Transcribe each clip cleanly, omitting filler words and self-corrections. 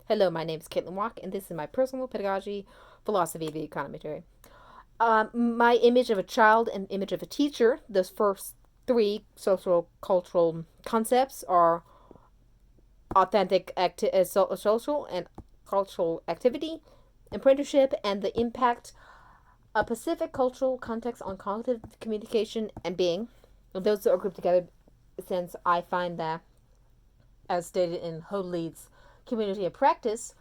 Hello, my name is Caitlin Walk, and this is my personal pedagogy philosophy of the economy theory. My image of a child and image of a teacher, those first three social cultural concepts are social and cultural activity, apprenticeship, and the impact of specific cultural context on cognitive communication and being. Those are grouped together since I find that, as stated in Hoadley's Community of Practice,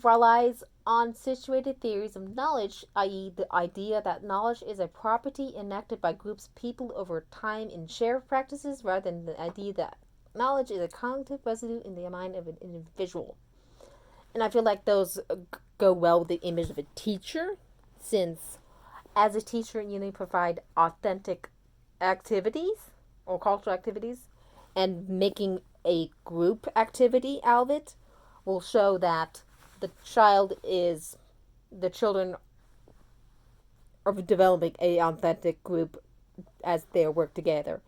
relies on situated theories of knowledge, i.e., the idea that knowledge is a property enacted by groups of people over time in shared practices, rather than the idea that knowledge is a cognitive residue in the mind of an individual. And I feel like those go well with the image of a teacher, since as a teacher, you need to provide authentic activities or cultural activities, and making a group activity out of it will show that the children are developing a authentic group as they work together.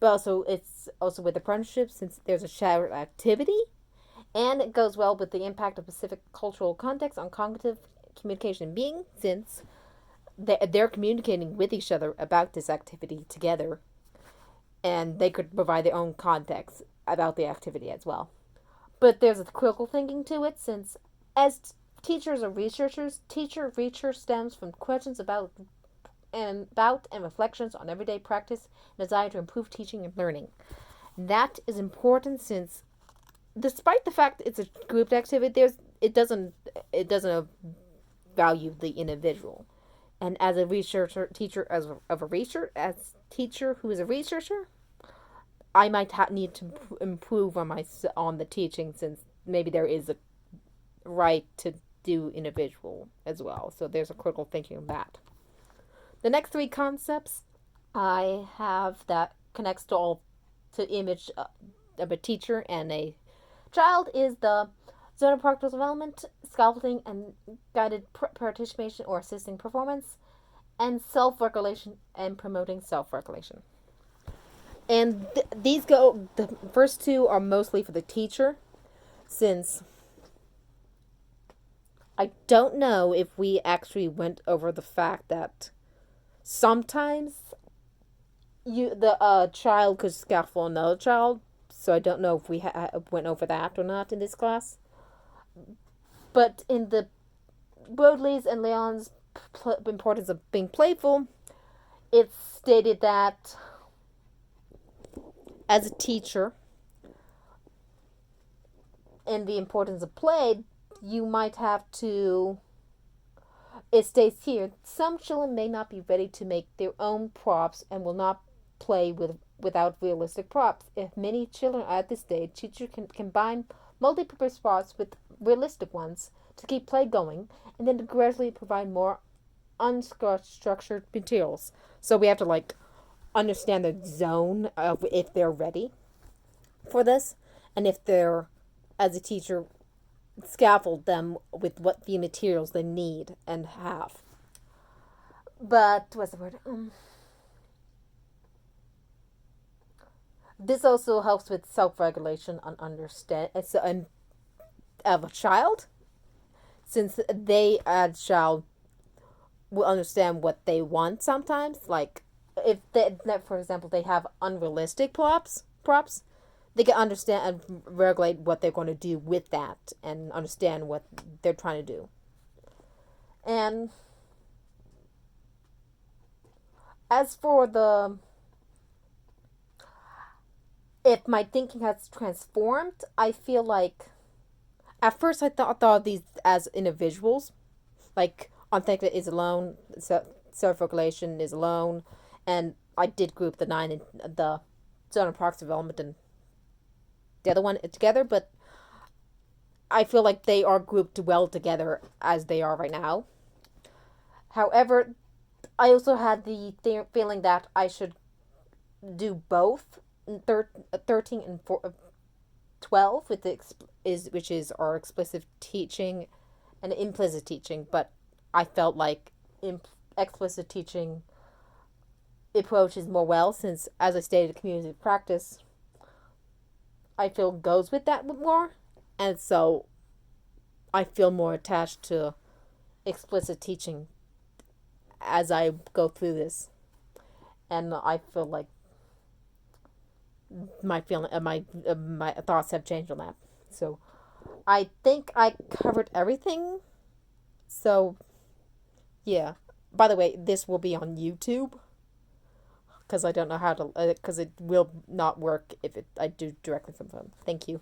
But also, it's also with apprenticeship, since there's a shared activity, and it goes well with the impact of specific cultural context on cognitive communication and being, since they're communicating with each other about this activity together, and they could provide their own context about the activity as well. But there's a critical thinking to it, since as teachers or researchers, teacher research stems from questions about and reflections on everyday practice and desire to improve teaching and learning. That is important, since despite the fact it's a group activity, it doesn't value the individual. And as a researcher teacher of a research as teacher who is a researcher, I might need to improve on the teaching, since maybe there is a right to do individual as well. So there's a critical thinking of that. The next three concepts I have that connects to image of a teacher and a child is the zone of practical development, scaffolding, and guided participation or assisting performance, and self-regulation and promoting self-regulation. And the first two are mostly for the teacher, since I don't know if we actually went over the fact that sometimes the child could scaffold another child. So I don't know if we went over that or not in this class. But in the Broadley's and Leon's importance of being playful, it's stated that as a teacher and the importance of play, you might have to. It states here, some children may not be ready to make their own props and will not play without realistic props. If many children are at this stage, teachers can combine multi-purpose props with realistic ones to keep play going, and then to gradually provide more unstructured materials. So we have to understand the zone of if they're ready for this, and if they're, as a teacher, scaffold them with what the materials they need and have. But what's the word? This also helps with self-regulation and understand of a child, since they as a child will understand what they want sometimes. Like if they, for example, they have unrealistic props, they can understand and regulate what they're going to do with that and understand what they're trying to do. And as for if my thinking has transformed, I feel like at first I thought of these as individuals, like authentic is alone, self-regulation is alone, and I did group the nine and the zone of proxy development and the other one together, but I feel like they are grouped well together as they are right now. However, I also had the feeling that I should do both 13 and 12 which is our explicit teaching and implicit teaching, but I felt like explicit teaching approaches more well, since, as I stated, community practice I feel goes with that more, and so I feel more attached to explicit teaching as I go through this, and I feel like my thoughts have changed on that. So I think I covered everything. So yeah. By the way, this will be on YouTube because I don't know how to because it will not work if I do directly from phone. Thank you.